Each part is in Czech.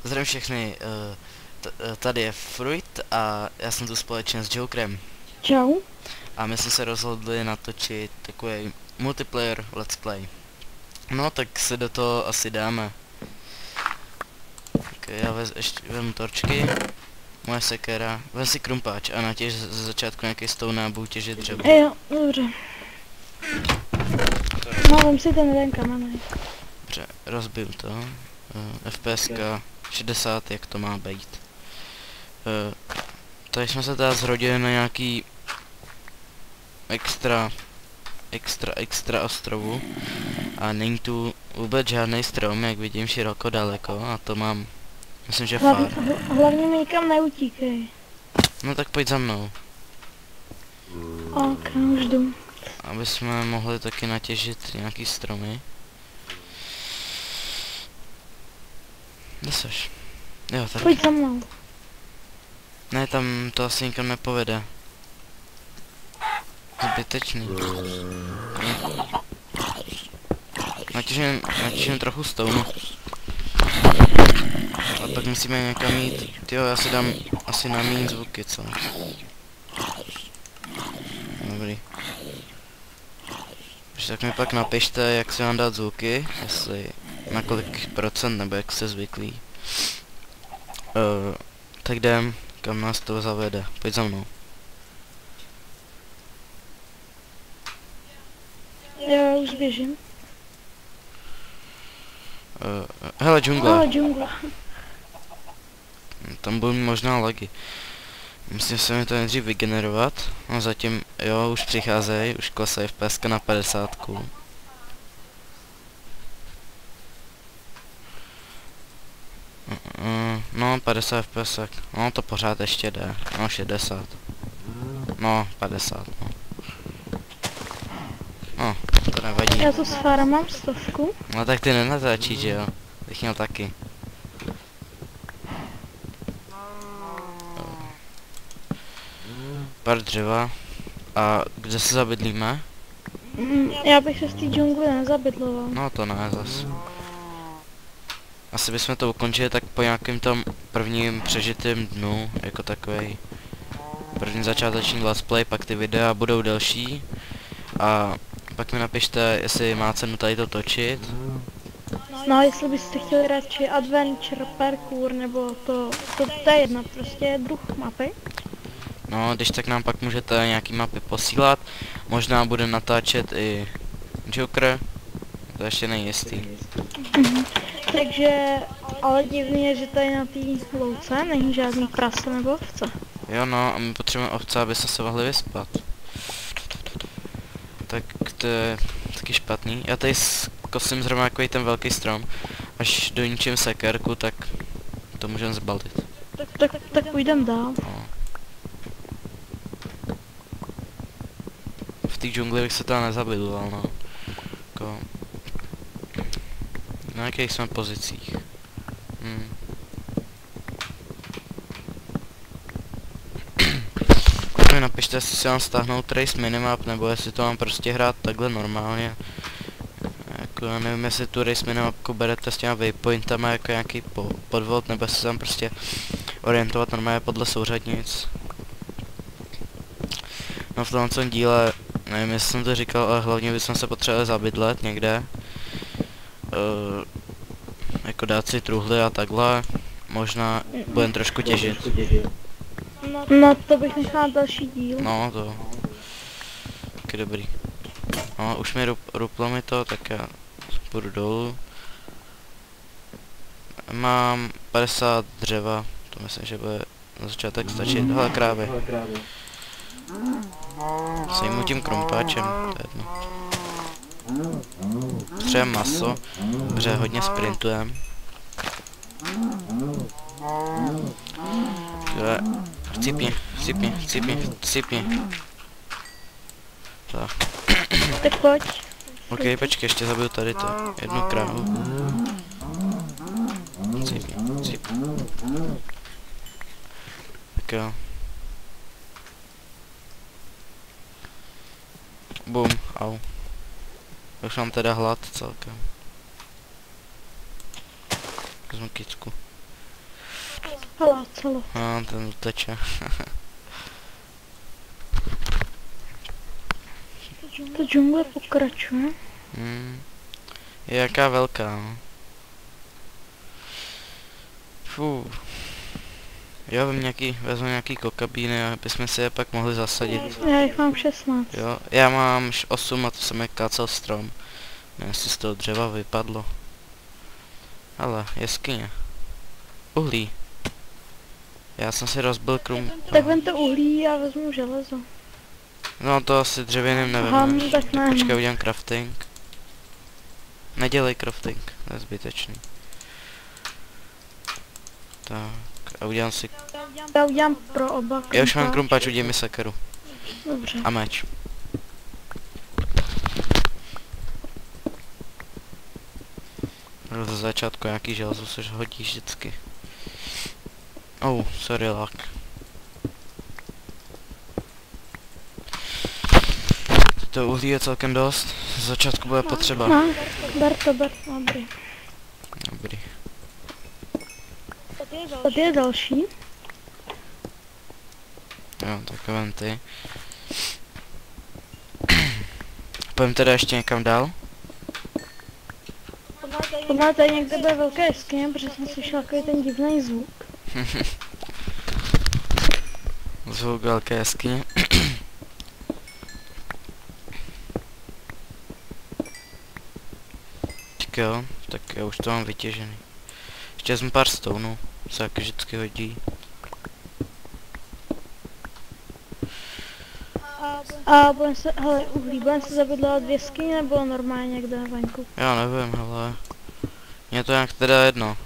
Zdravím všechny, tady je Fruit a já jsem tu společně s Jokerem. Čau. A my jsme se rozhodli natočit takový multiplayer let's play. No tak se do toho asi dáme. Tak já ještě vezmu torčky, moje sekera, vem si krumpáč a natěž ze začátku nějaký stone a budu těžit dřevo. Jo, dobře. No, vem si ten jeden kamen. Dobře, rozbiju to. FPSka 60, jak to má být. Tady jsme se teda zrodili na nějaký extra ostrovu a není tu vůbec žádný strom, jak vidím, široko daleko a to mám, myslím, že far. Hlavně mi nikam neutíkej. No tak pojď za mnou, Ok, už jdu. aby jsme mohli taky natěžit nějaký stromy. Kde seš? Jo, tady. Pojď za mnou. Ne, tam to asi nikam nepovede. Zbytečný. Natěžím trochu stone. A pak musíme někam jít. Tyjo, já si dám asi na méně zvuky, co? Dobrý. Takže tak mi pak napište, jak si mám dát zvuky, jestli na kolik procent, nebo jak jste zvyklí. Tak jdem, kam nás to zavede. Pojď za mnou. Já už běžím. Hele, džungla. Džungla. Tam budou možná lagy. Musím se mi to nejdřív vygenerovat. No zatím, jo, už přicházejí, už klesají FPS na 50. No, 50 FPS. No, to pořád ještě jde. No, 60. No, 50, no. No, to nevadí. Já tu s Farem mám 100. No tak ty nenatáčí, že jo? Bych měl taky. Pár dřeva. A kde se zabydlíme? Já bych se z té džungly nezabydloval. No to ne zas. Asi bychom to ukončili tak po nějakém tom prvním přežitém dnu, jako takový první začáteční let's play, pak ty videa budou delší. A pak mi napište, jestli má cenu tady to točit. No, jestli byste chtěli radši adventure, parkour, nebo to je jedno, prostě druh mapy. No, když tak nám pak můžete nějaký mapy posílat. Možná bude natáčet i Joker. To ještě nejistý. Takže, ale divný je, že tady na té louce není žádný prase nebo ovce. Jo no, a my potřebujeme ovce, aby se mohli vyspat. Tak to je taky špatný. Já tady zkosím zrovna takový ten velký strom. Až doničím sekerku, tak to můžeme zbalit. Tak půjdem dál. No. V té džungli bych se teda nezabiloval, no. Jako... Na jakých jsme pozicích? Mi napište, jestli si mám stáhnout race minimap, nebo jestli to mám prostě hrát takhle normálně. Jako já nevím, jestli tu race minimapku berete s těma waypointama jako nějaký podvod, nebo jestli se tam prostě orientovat normálně podle souřadnic. No v tomhle díle, nevím, jestli jsem to říkal, ale hlavně bychom se potřebovali zabydlet někde. Jako dát si truhly a takhle. Možná budeme trošku těžit. No to bych nechal další díl. No to. Taky dobrý. No už mi ruplo mi to, tak já půjdu dolů. Mám 50 dřeva, to myslím, že bude na začátek stačit. Hele krávy. Sejmu tím krumpáčem, to je jedno. Potřebujeme maso, protože hodně sprintujem. Chcípni. Tak. Tak pojď. Ok, počkej, ještě zabiju tady to. Jednu krávu. Chcípni. Tak jo. Bum, au. Už mám teda hlad celkem. Vezmu kycku. Celo. No, ten uteče. Ta džungle pokračuje. Je jaká velká, no. Fú. Jo, vezmu nějaký kokabíny, aby jsme si je pak mohli zasadit. Já jich mám 16. Jo, já mám 8 a to jsem je kácel strom. Nevím, jestli z toho dřeva vypadlo. Ale, jeskyně. Uhlí. Já jsem si rozbil krum. Tak vem to uhlí a vezmu železo. No to asi dřevěným Aha, nevím. tak ne. Počkej, udělám crafting. Nedělej crafting, to je zbytečný. Tak, a udělám si... Já udělám pro oba. Já už mám krumpač, udělej mi sekeru. Dobře. A meč. Ze začátku nějaký železo se hodí vždycky. Oh, sorry, lak. To uhlí je celkem dost. Z začátku bude potřeba. No, ber to, dobrý. Dobrý. Tady je další. Jo, tak vem ty. Půjdeme teda ještě někam dál. Podle tady někde bude velké jeskyně, protože jsem slyšel takový ten divný zvuk. Zvuk velké jeskyně. Tak jo, tak já už to mám vytěžený. Ještě vezmu pár stounů, se jak vždycky hodí. A budeme se zabydlovat v jeskyni nebo normálně někde venku? Já nevím, hele. Mně to nějak teda jedno.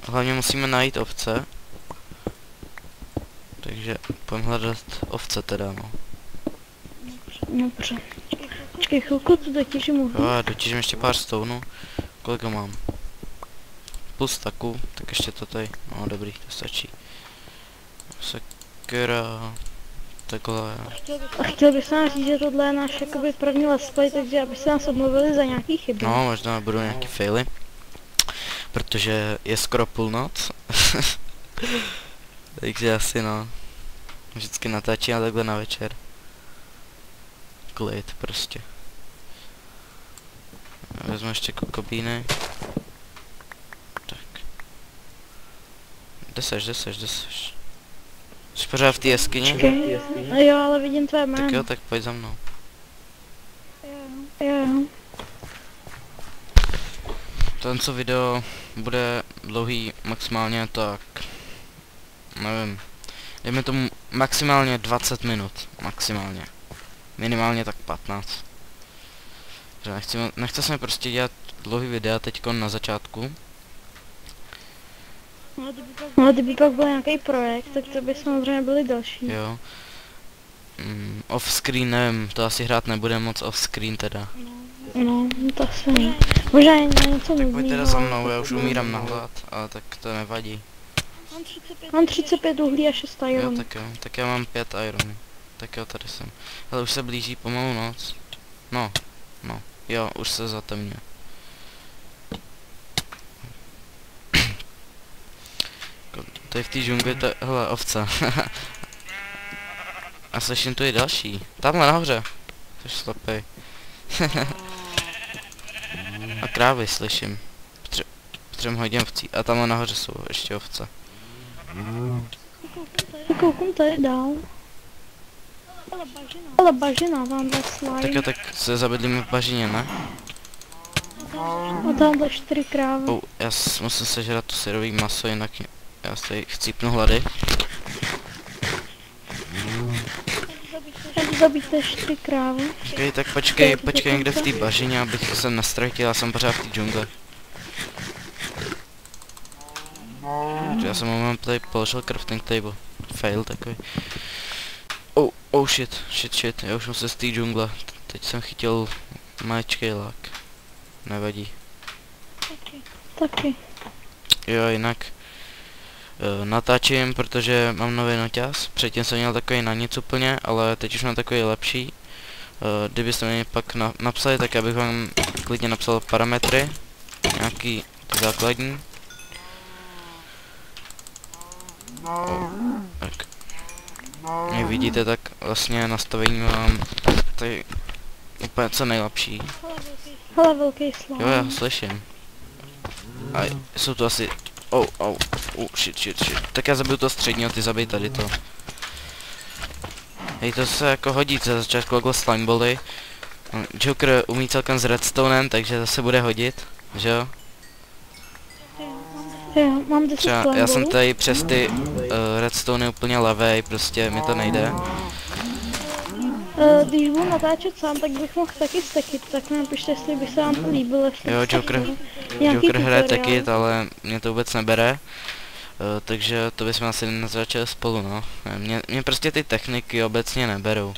Hlavně musíme najít ovce. Takže půjdeme hledat ovce teda, no. Dobře. Počkej chvilku, tu dotěžím uhlí. Jo, já dotěžím ještě pár stounů. Kolik ho mám? Plus taku, tak ještě to tady. No dobrý, to stačí. Sekera. Takhle. A chtěl bych nám říct, že tohle je náš jakoby první let's play, takže aby se nás omluvili za nějaký chyby. No, možná budou nějaký faily. Protože je skoro půlnoc. Takže asi no. Vždycky natáčím a takhle na večer. Klid prostě. Vezmu ještě kokobíny. Tak. Kde seš? Jsi pořád v té jeskyni? Jo, ale vidím tvé jméno. Tak jo, tak pojď za mnou. Jo. Tento video bude dlouhý maximálně tak, nevím, dejme tomu maximálně 20 minut, maximálně, minimálně tak 15. Nechce se mi prostě dělat dlouhý videa teďko na začátku. No, kdyby pak byl nějaký projekt, tak to by samozřejmě byly další. Jo. Off-screen nevím, to asi hrát nebude moc off-screen teda. No, to asi ne. Možná je něco nudného. Pojď teda za mnou, já už umírám na hlad, ale tak to nevadí. Mám 35 uhlí a 6 Jo, iron. tak já mám 5 ironů. Tak jo, tady jsem. Ale už se blíží pomalu noc. No, jo, už se zatemňuje. Tady v té džungli to je, hele, ovce. A slyším tu i další. Tamhle nahoře. Jsi slepej. A krávy slyším. Potřebujeme hodně ovcí. A tamhle nahoře jsou ještě ovce. Koukám tady dál. Ale bažina, tamhle slime. Tak jo, tak se zabydlíme v bažině, ne? A tamhle 4 krávy. Já musím sežrat to syrový maso, jinak já si chcípnu hlady. Zabijte 4 krávy. Okay, tak počkej někde v té bažině, abych se nestratil, já jsem pořád v té džungli. Já jsem moment tady položil crafting table. Fail takový. Oh shit, já už musím z té džungle. Teď jsem chytil maličký lak. Nevadí. Taky. Jo, jinak natáčím, protože mám nový noťaz. Předtím jsem měl takový na nic úplně, ale teď už mám takový lepší. Kdybyste mi pak napsali, tak já bych vám klidně napsal parametry. Nějaký základní. Tak. Jak vidíte, tak vlastně nastavení mám tady úplně co nejlepší. Hele, velký slime. Jo, já ho slyším. A jsou to asi... shit. Tak já zabiju to středního, ty zabij tady to. Hej, to se jako hodí, za začátku jako slimebally. Joker umí celkem s redstonem, takže zase bude hodit, že jo? Jo, mám 10 Třeba slime já jsem ballů. tady přes ty redstony úplně levej, prostě mi to nejde. Když budu natáčet sám, tak bych mohl taky stekit, tak mi napište, jestli by se vám to líbilo. Jestli Jo, byste Joker, chtěli nějaký Joker hraje tutoriál. tekit, ale mě to vůbec nebere. Takže to bychom asi nezačali spolu, no. Mě prostě ty techniky obecně neberou.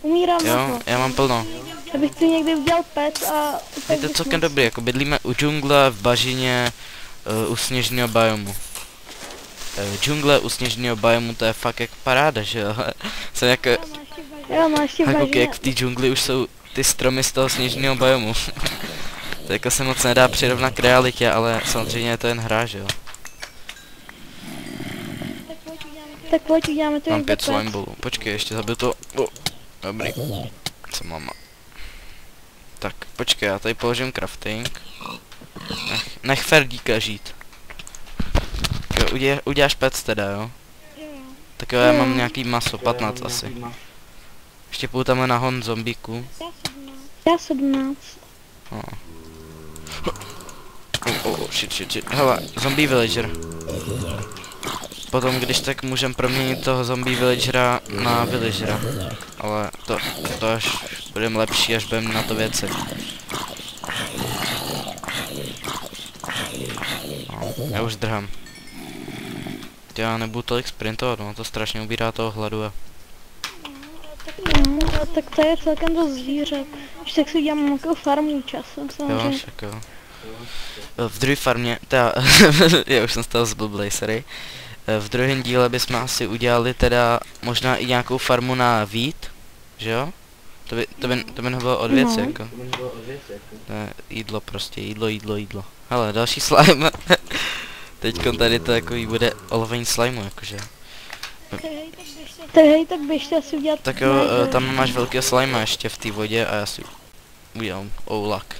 Umírám na Jo, to. já mám plno. Já bych si někdy udělal pet a... Je to celkem dobrý, jako bydlíme u džungle, v bažině, u sněžného biomu. Džungle u sněžného biomu, to je fakt jak paráda, že jo? Jsem jako, Jo, no ještě jako bažině. jak v té džungli už jsou ty stromy z toho sněžného biomu. To jako se moc nedá přirovnat k realitě, ale samozřejmě je to jen hra, že jo? Tak pojď, uděláme to Mám jak 5 pet. slime ballů. Počkej, ještě zabiju to. Dobrý. Co mám? Tak, počkej, já tady položím crafting. Nech Ferdíka žít. Jo, uděláš pec teda, jo? Tak jo, já mám nějaký maso, 15 asi. Ještě půjdu tam na hon zombíku. Já 17. Shit. Hele, zombie villager. Potom, když tak můžem proměnit toho zombie villagera na villagera. Ale to až budeme lepší, až budeme na to věci. Já už zdrhám. Já nebudu tolik sprintovat, no to strašně ubírá toho hladu a... Tak to je celkem dost zvířat. Když tak si udělám nějakou farmu časem, Jo, samozřejmě. však jo. V druhé farmě, teda, já už jsem z toho zblblej, sorry. V druhém díle bychom asi udělali teda možná i nějakou farmu na vít, že jo? To by nebylo od věci, No. jako. To je jídlo prostě, jídlo. Hele, další slime. Teďkon tady to takový bude olovení slimeu, jakože. Tak hej, tak běžte asi udělat... Tak jo, tam máš velký slime ještě v té vodě a já si udělám, lak.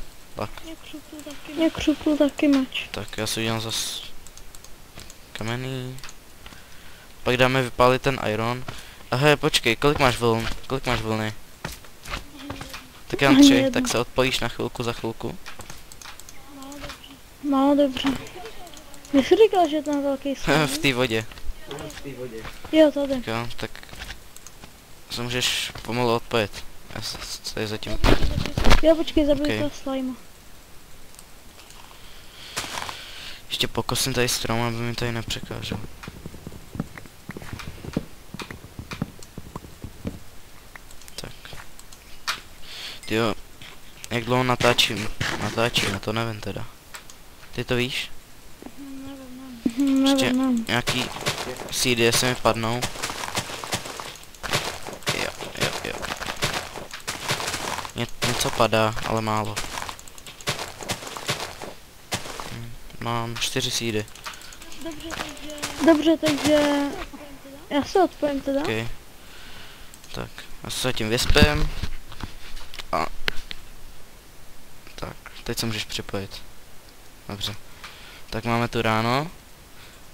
Mě křupl taky mač. Tak já si udělám zas kamenný. Pak dáme vypálit ten iron. Aha, počkej, kolik máš vlny? Tak já mám 3, Jednu. tak se odpojíš na chvilku za chvilku. No, dobře. Mě jsi říkal, že je ten velký slime? V té vodě. Jo, tady. Tak jo, tak se můžeš pomalu odpojit. Já se tady zatím. Jo, počkej, zabij Okay. toho slima. Ještě pokosím tady strom, aby mi tady nepřekážel. Tak. Jo, jak dlouho natáčím, já to nevím teda. Ty to víš? Ještě Nevím. nějaký seedy se mi padnou. Jo. Něco padá, ale málo. Mám 4 seedy. Dobře, takže... Já se odpojím teda. Okay. Tak, já se zatím vyspím. A... Tak, teď se můžeš připojit. Dobře. Tak máme tu ráno.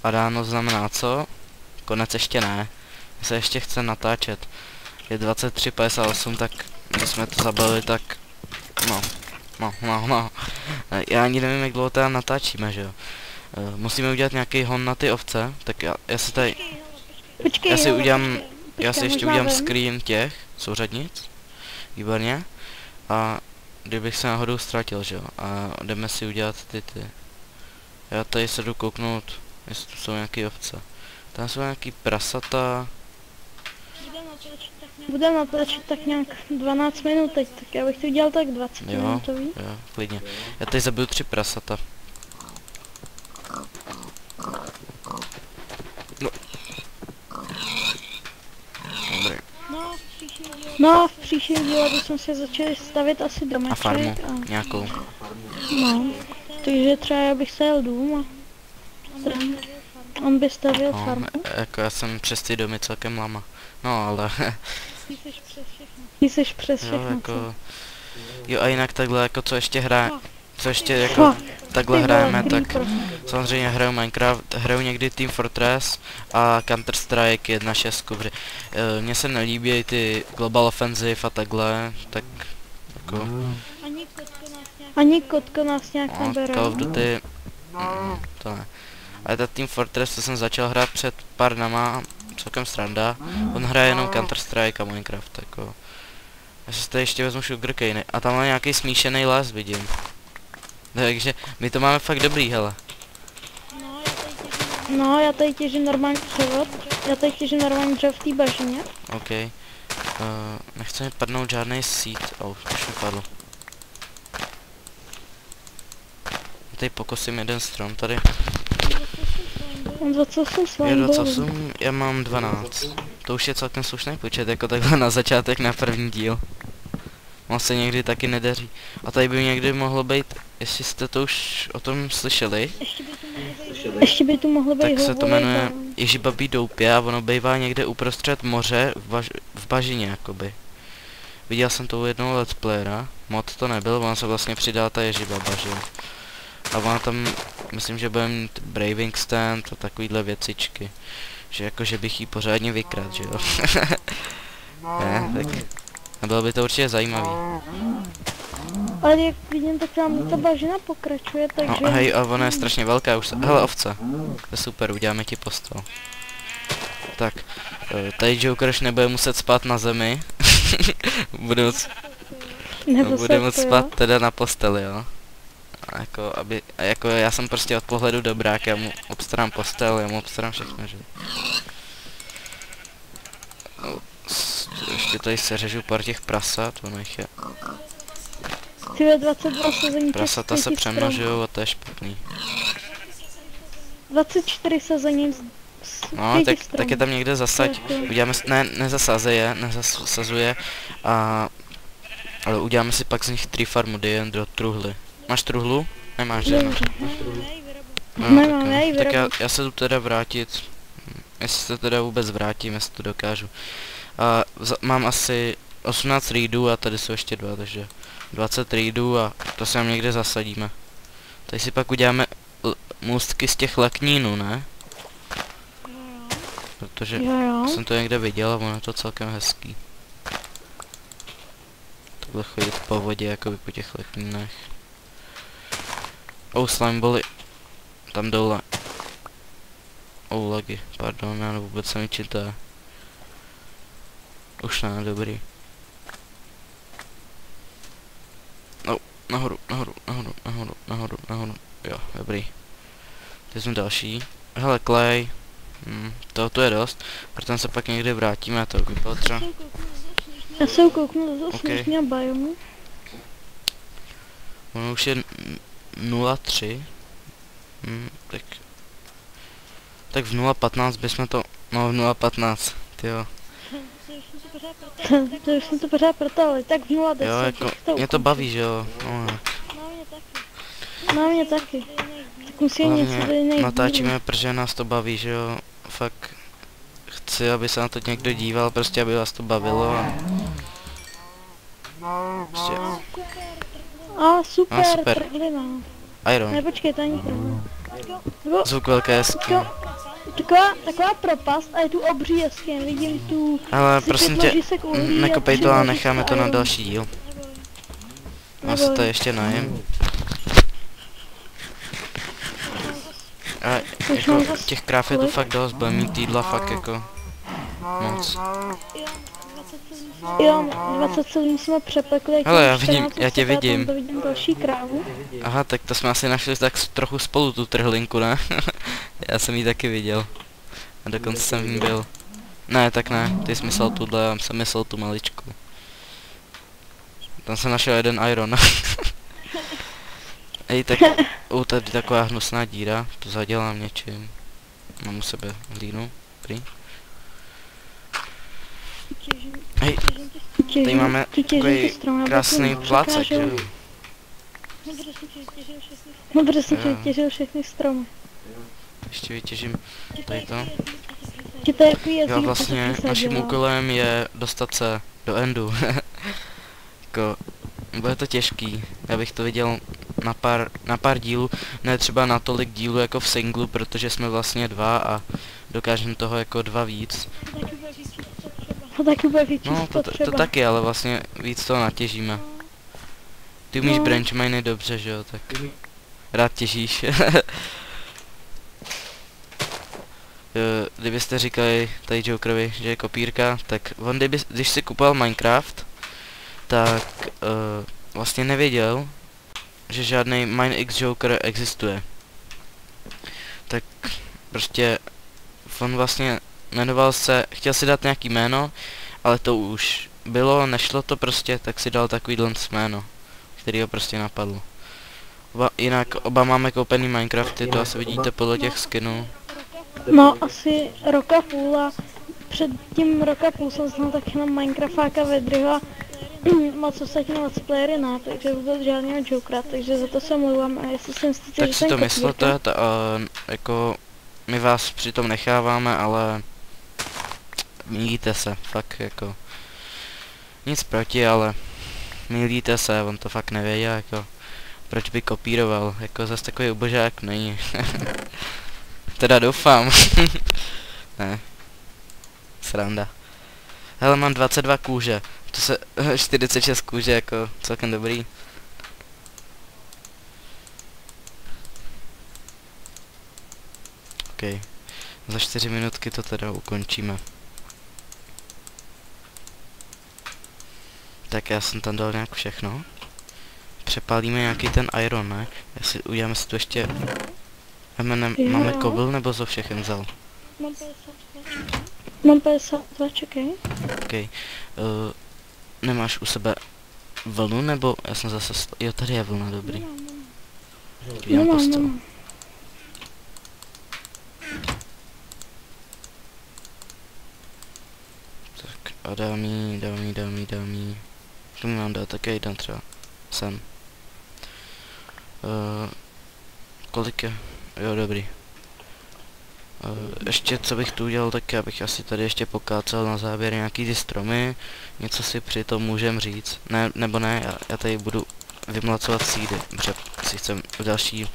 A ráno znamená co? Konec ještě ne. My se ještě chce natáčet. Je 23:58, tak když jsme to zabili, tak... No. Já ani nevím, jak dlouho teda natáčíme, že jo. Musíme udělat nějaký hon na ty ovce, tak já si tady... Počkej, Já si jo, udělám... počkej. Já si Počkej, ještě možná udělám vím. screen těch souřadnic. Výborně. A kdybych se náhodou ztratil, že jo. A jdeme si udělat ty. Já tady se jdu kouknout, jestli tu jsou nějaké ovce. Tam jsou nějaký prasata. Budeme natáčet tak nějak 12 minut teď, tak já bych to udělal tak 20 Jo. minutový. Jo, klidně. Já tady zabiju 3 prasata. No. Dobrý. No a v příštím díle bychom se začali stavět asi domeček. A farmu nějakou. No, takže třeba já bych se jel dům a stran. On by stavěl No, farmu. jako já jsem přes ty domy celkem lama. No ale Ty jsi přes jo, všechno, jako jo a jinak takhle jako co ještě jako Fakt. takhle Ty vole, hrajeme, tak creeper. samozřejmě hraju Minecraft, hraju někdy Team Fortress a Counter Strike 1.6, protože mně se nelíbí ty Global Offensive a takhle, tak jako Ani kotka nás nějak no, nebere. Call of Duty, to ne. Ale ta Team Fortress, to jsem začal hrát před pár dnama, celkem sranda, on hraje jenom Counter Strike a Minecraft, jako. Já si tady ještě vezmu sugarcane a tam je nějaký smíšený les, vidím. Takže my to máme fakt dobrý, hele. No, já tady těžím normální dřevo. Já tady těžím normální dřevo v té bažině. OK. Nechce mi padnout žádný seed. Už mi padl. Tady pokosím jeden strom tady. Mám 28 Je slime 28, já mám 12. To už je celkem slušný počet, jako takhle na začátek, na první díl. On se někdy taky nedaří. A tady by někdy mohlo být, jestli jste to už o tom slyšeli, Ještě by tu mohlo být tak se to houbovej jmenuje barón. Ježibabí doupě a ono bývá někde uprostřed moře v bažině, jakoby. Viděl jsem to u jednoho let's playera, mod to nebyl, on se vlastně přidal ta ježibaba, že jo. A ona tam, myslím, že bude mít braving stand a takovýhle věcičky. Že jako, že bych jí pořádně vykradl, že jo. Ne, tak bylo by to určitě zajímavý. Ale jak vidím, tak tam ta bažina pokračuje, takže... No hej, a ona je strašně velká už. Hele, ovce. To je super, uděláme ti postel. Tak, tady Joker už nebude muset spát na zemi. bude moct spát teda na posteli, jo. A jako já jsem prostě od pohledu dobrák, já mu obstarám postel, já mu obstarám všechno, že. Ještě tady seřežu pár těch prasat, ono jich je. Ty 22 sezení Prasata se přemnožujou a to je špatný. 24 sezení No, tak je tam někde zasaď. Uděláme si, ne, nezasazuje ale uděláme si pak z nich tree farmu, dej jen do truhly. Máš truhlu? Nemáš, že no. Nemám, já ji Tak vyrobu. já se tu teda vrátit, jestli se teda vůbec vrátím, jestli to dokážu. A mám asi 18 reedů a tady jsou ještě 2, takže 20 reedů a to se nám někde zasadíme. Tady si pak uděláme můstky z těch leknínů, ne? Protože Jo. jsem to někde viděl a ono je to celkem hezký. Takhle chodit po vodě, jakoby po těch leknínech. Slimebally. Tam dole. Lagy, pardon, já vůbec se mi čítá. Už ne, dobrý. Nahoru. Jo, dobrý. Teď jsme další. Hele, clay. To je dost. Proto se pak někdy vrátíme a to by bylo třeba. Já se ukouknu do sněžního biomu. Ono už je 0,3. Tak v 0,15 bychom to. No v 0,15, tyjo. To už jsem to pořád protáhli, tak v 0,10. Jo, jako, mě to baví, že jo. No mě taky. Tak musím něco tady Hlavně natáčíme, protože nás to baví, že jo. Fakt chci, aby se na to někdo díval, prostě aby vás to bavilo a... Prostě... super. Trhlina. Iron. Ne, počkej, to není trhlina. Zvuk velké hezký. Taková propast a je tu obří jeskyně, vidím tu... Ale prosím tě, nekopej to a necháme to na další díl. Já se to ještě najím. A jako těch kráv je tu fakt dost, bude mít jídla fakt jako moc. Jo, 27 jsme přepekli. Hele, já tě vidím. Vidím další krávu. Aha, tak to jsme asi našli tak trochu spolu tu trhlinku, ne? Já jsem ji taky viděl. A dokonce jsem v ní byl. Ne, tak ne, ty jsi myslel tuhle, já jsem myslel tu maličku. Tam jsem našel jeden iron. Ej, tak, tady taková hnusná díra, to zadělám něčím. Mám u sebe hlínu, prý. Hej, tady máme takový krásný plácek, že jo? No, protože jsem těžil všechny stromy. ještě vytěžím tady to. Ti to jako jezdí, Jo, vlastně naším úkolem je dostat se do endu. Jako, bude to těžký, já bych to viděl na pár dílů, ne třeba na tolik dílů jako v singlu, protože jsme vlastně dva a dokážeme toho jako dva víc. To taky bude víc No, to taky, ale vlastně víc toho natěžíme. Ty umíš branch miny dobře, že jo, tak rád těžíš. Kdybyste říkali tady Jokerovi, že je kopírka, tak on když si kupoval Minecraft, tak vlastně nevěděl, že žádný MineX Joker existuje. Tak prostě on vlastně jmenoval se, chtěl si dát nějaký jméno, ale to už bylo, nešlo to prostě, tak si dal takovýhle jméno, který ho prostě napadlo. Jinak oba máme koupený Minecrafty, to asi vidíte podle těch skinů. No, asi rok a půl a před tím rok a půl jsem znal tak jenom Minecraftáka Vedryho moc ostatní let's playery ne, takže vůbec žádného Jokera, takže za to se mluvám a jestli si myslíte, tak si to myslete, jako my vás přitom necháváme, ale mýlíte se, fakt jako nic proti, ale mýlíte se, on to fakt nevěděl, jako proč by kopíroval, jako zase takový ubožák není. Teda doufám. Ne. Sranda. Hele, mám 22 kůže. To se 46 kůže, jako celkem dobrý. OK. Za 4 minutky to teda ukončíme. Tak já jsem tam dal nějak všechno. Přepálíme nějaký ten iron, ne? Jestli uděláme si tu ještě... Máme kobil nebo zo všechen vzal? Mám 52, čekej. OK. Nemáš u sebe vlnu, nebo já jsem zase... Jo, tady je vlna, dobrý. Nemám. Tak a dá mi. Tu mi mám dát také jeden třeba. Sem. Kolik je? Jo, dobrý. Ještě co bych tu udělal, tak já bych asi tady ještě pokácel na závěr nějaký ty stromy. Něco si při tom můžem říct. Ne, nebo ne, já tady budu vymlacovat seedy, protože si chcem další...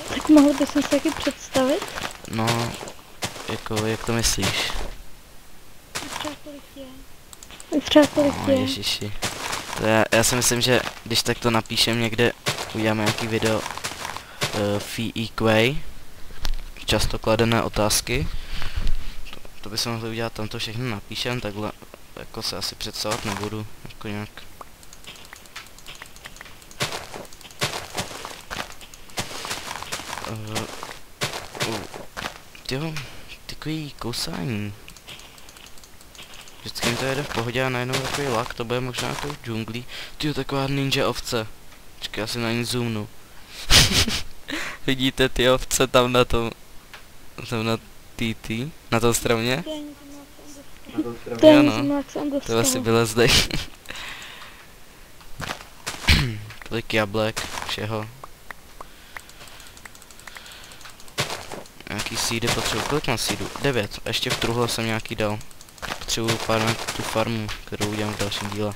Tak mohl bys si taky představit? No, jako, jak to myslíš? Třeba kolik je. Ježiši. To já si myslím, že když tak to napíšem někde, uděláme nějaký video FEQ, často kladené otázky. To by se mohli udělat, tam to všechno napíšem, takhle jako se asi představovat nebudu, jako nějak. Jo, takový kousání. Vždycky mi to jede v pohodě a najednou takový lak, to bude možná tou džunglí. Tyjo, taková ninja ovce. Počkej, já si na ní zoomnu. Vidíte ty ovce tam na tom... Tam na TT? Na tom stromě? To je jo, no. To asi bylo zde. Tolik jablek, všeho. Nějaký seedy potřebuji, kolik mám seedů? 9, a ještě v truhle jsem nějaký dal. Potřebuji pár na tu farmu, kterou udělám v dalším díle.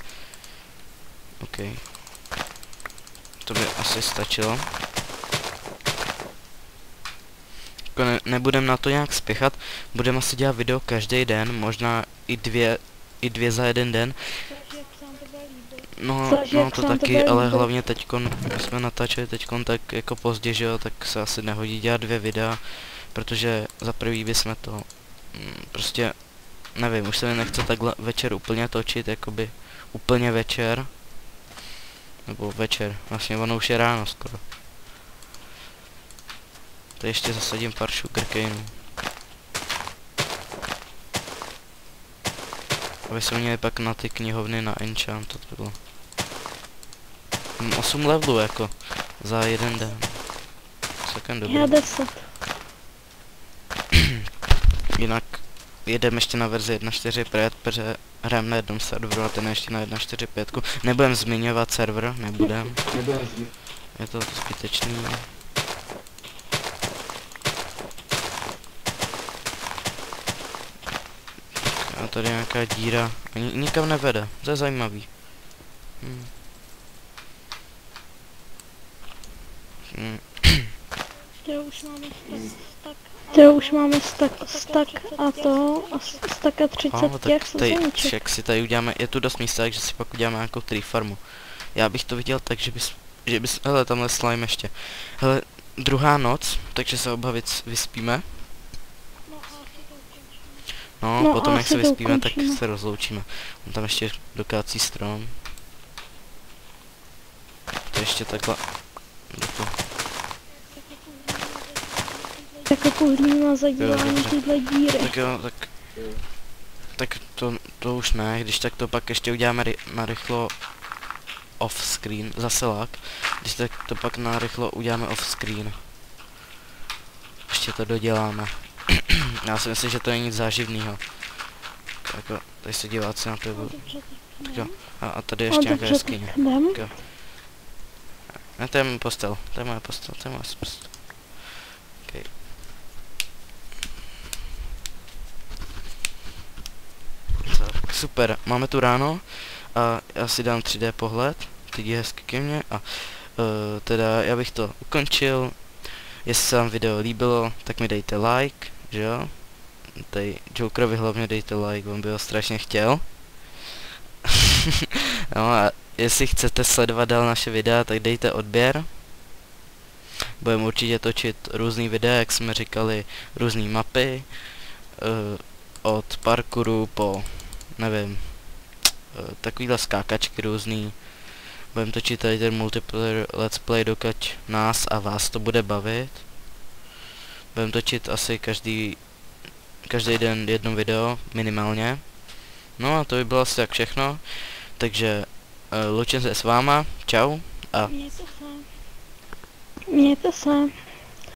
OK. To by asi stačilo. Jako nebudem na to nějak spěchat, budeme asi dělat video každý den, možná i dvě za jeden den. No to taky, ale hlavně teďkon, jsme natáčeli teďkon tak jako pozdě, že jo, tak se asi nehodí dělat 2 videa, protože za prvý bychom to prostě, nevím, už se mi nechce takhle večer úplně točit, jakoby úplně večer, nebo večer, vlastně ono už je ráno skoro. Tady ještě zasadím pár sugarcaneů. Aby jsme měli pak na ty knihovny na enchant, to bylo. 8 levelů jako, za jeden den. Celkem dobrý. Já 10. Jinak jedeme ještě na verzi 1.4.5, protože hrajeme na jednom serveru a ten ještě na 1.4.5. Nebudem zmiňovat server, nebudem. Je to zbytečný. tady nějaká díra. Nikam nevede. To je zajímavý. To už máme stak a to a staka 30 těch sezóníček. Však si tady uděláme, je tu dost místa, takže si pak uděláme nějakou tree farmu. Já bych to viděl tak, že bys, hele, tamhle slime ještě. Hele, druhá noc, takže se oba vyspíme. No, potom jak se vyspíme, tak se rozloučíme. On tam ještě dokácí strom. To ještě takhle. Jako pohlídnu na zadívání tyhle díry. Tak jo, tak to už ne, když tak to pak ještě uděláme narychlo off screen, zase lag. Když tak to pak narychlo uděláme off screen. Ještě to doděláme. Já si myslím, že to není nic záživného. Tak jo, tady se diváci na to budou. Tak jo, a tady ještě nějaká jeskyně. Ne, to je můj postel, to je moje postel, to je moje postel. Okay. Tak, super, máme tu ráno a já si dám 3D pohled, teď je hezky ke mně a teda já bych to ukončil. Jestli se vám video líbilo, tak mi dejte like, že jo? Tady Jokerovi hlavně dejte like, on by ho strašně chtěl. No a jestli chcete sledovat dál naše videa, tak dejte odběr. Budeme určitě točit různý videa, jak jsme říkali, různé mapy. Od parkouru po, nevím, takovýhle skákačky různý. Budeme točit tady ten multiplayer let's play, dokud nás a vás to bude bavit. Budeme točit asi každý den jedno video, minimálně. No a to by bylo asi tak všechno. Takže loučím se s váma, čau a... Mějte se.